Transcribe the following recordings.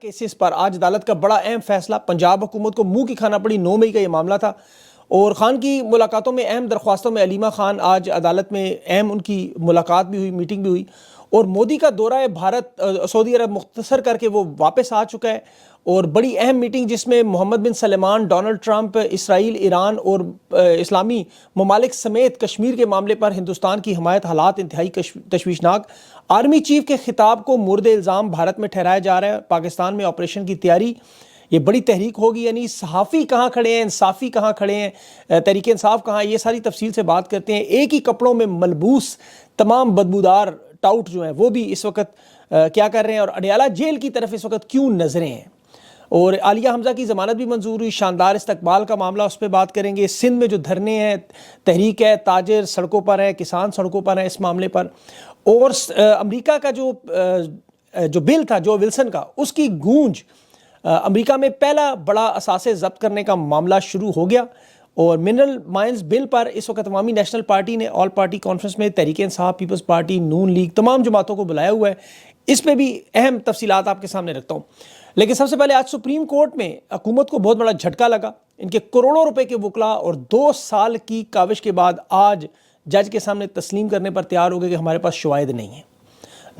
Cases پر آج عدالت کا بڑا اہم فیصلہ، پنجاب حکومت کو منہ کی کھانا پڑی۔ 9 مئی کا یہ معاملہ تھا اور خان کی ملاقاتوں میں اہم درخواستوں میں علیمہ خان آج عدالت میں اہم ان کی ملاقات بھی ہوئی، میٹنگ بھی ہوئی، اور مودی کا دورہ بھارت سعودی عرب مختصر کر کے وہ واپس آ چکا ہے، اور بڑی اہم میٹنگ جس میں محمد بن سلمان، ڈونلڈ ٹرمپ، اسرائیل، ایران اور اسلامی ممالک سمیت کشمیر کے معاملے پر ہندوستان کی حمایت، حالات انتہائی تشویشناک۔ آرمی چیف کے خطاب کو مورد الزام بھارت میں ٹھہرایا جا رہا ہے۔ پاکستان میں آپریشن کی تیاری، یہ بڑی تحریک ہوگی، یعنی صحافی کہاں کھڑے ہیں، انصافی کہاں کھڑے ہیں، تحریک انصاف کہاں ہے، یہ ساری تفصیل سے بات کرتے ہیں۔ ایک ہی کپڑوں میں ملبوس تمام بدبودار ٹاؤٹ جو ہیں وہ بھی اس وقت کیا کر رہے ہیں، اور اڈیالہ جیل کی طرف اس وقت کیوں نظریں ہیں، اور عالیہ حمزہ کی ضمانت بھی منظور ہوئی۔ شاندار استقبال کا معاملہ، اس پہ بات کریں گے۔ سندھ میں جو دھرنے ہیں، تحریک ہے، تاجر سڑکوں پر ہیں، کسان سڑکوں پر ہیں اس معاملے پر، اور امریکہ کا جو بل تھا جو ولسن کا، اس کی گونج، امریکہ میں پہلا بڑا اثاثے ضبط کرنے کا معاملہ شروع ہو گیا، اور منرل مائنز بل پر اس وقت عوامی نیشنل پارٹی نے آل پارٹی کانفرنس میں تحریک انصاف، پیپلز پارٹی، نون لیگ، تمام جماعتوں کو بلایا ہوا ہے۔ اس پہ بھی اہم تفصیلات آپ کے سامنے رکھتا ہوں، لیکن سب سے پہلے آج سپریم کورٹ میں حکومت کو بہت بڑا جھٹکا لگا۔ ان کے کروڑوں روپے کے وکلا اور 2 سال کی کاوش کے بعد آج جج کے سامنے تسلیم کرنے پر تیار ہو گئے کہ ہمارے پاس شواہد نہیں ہیں۔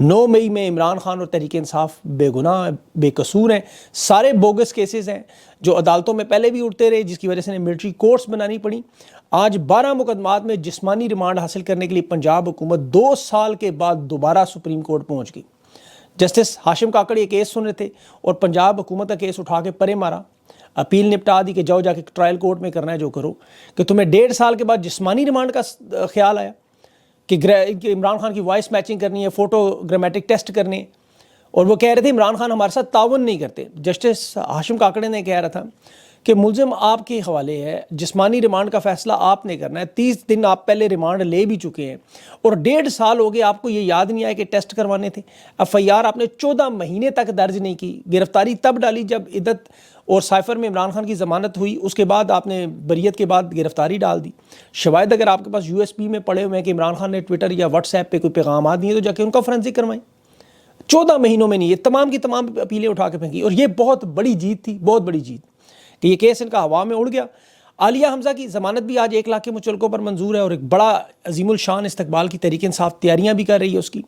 9 مئی میں عمران خان اور تحریک انصاف بے گناہ، بے قصور ہیں، سارے بوگس کیسز ہیں جو عدالتوں میں پہلے بھی اٹھتے رہے، جس کی وجہ سے ملٹری کورٹس بنانی پڑی۔ آج 12 مقدمات میں جسمانی ریمانڈ حاصل کرنے کے لیے پنجاب حکومت 2 سال کے بعد دوبارہ سپریم کورٹ پہنچ گئی۔ جسٹس ہاشم کاکڑ یہ کیس سن رہے تھے اور پنجاب حکومت کا کیس اٹھا کے پرے مارا، اپیل نپٹا دی کہ جاؤ جا کے ٹرائل کورٹ میں کرنا ہے جو کرو، کہ تمہیں 1.5 سال کے بعد جسمانی ریمانڈ کا خیال آیا کہ عمران خان کی وائس میچنگ کرنی ہے، فوٹو گرامیٹک ٹیسٹ کرنے ہیں، اور وہ کہہ رہے تھے عمران خان ہمارے ساتھ تعاون نہیں کرتے۔ جسٹس ہاشم کاکڑ نے کہہ رہا تھا کہ ملزم آپ کے حوالے ہے، جسمانی ریمانڈ کا فیصلہ آپ نے کرنا ہے، 30 دن آپ پہلے ریمانڈ لے بھی چکے ہیں، اور 1.5 سال ہو گئے، آپ کو یہ یاد نہیں آیا کہ ٹیسٹ کروانے تھے۔ FIR آپ نے 14 مہینے تک درج نہیں کی، گرفتاری تب ڈالی جب عدت اور سائفر میں عمران خان کی ضمانت ہوئی، اس کے بعد آپ نے بریت کے بعد گرفتاری ڈال دی۔ شواہد اگر آپ کے پاس USB میں پڑے ہوئے ہیں کہ عمران خان نے ٹویٹر یا واٹس ایپ پہ کوئی پیغامات دیے تو جا کے ان کا فورینسک کروائیں۔ 14 مہینوں میں نہیں، یہ تمام کی تمام اپیلیں اٹھا کے پھینکی، اور یہ بہت بڑی جیت تھی، بہت بڑی جیت کہ یہ کیس ان کا ہوا میں اڑ گیا۔ عالیہ حمزہ کی ضمانت بھی آج 1 لاکھ کے مچلقوں پر منظور ہے، اور ایک بڑا عظیم الشان استقبال کی تحریک انصاف تیاریاں بھی کر رہی ہے اس کی۔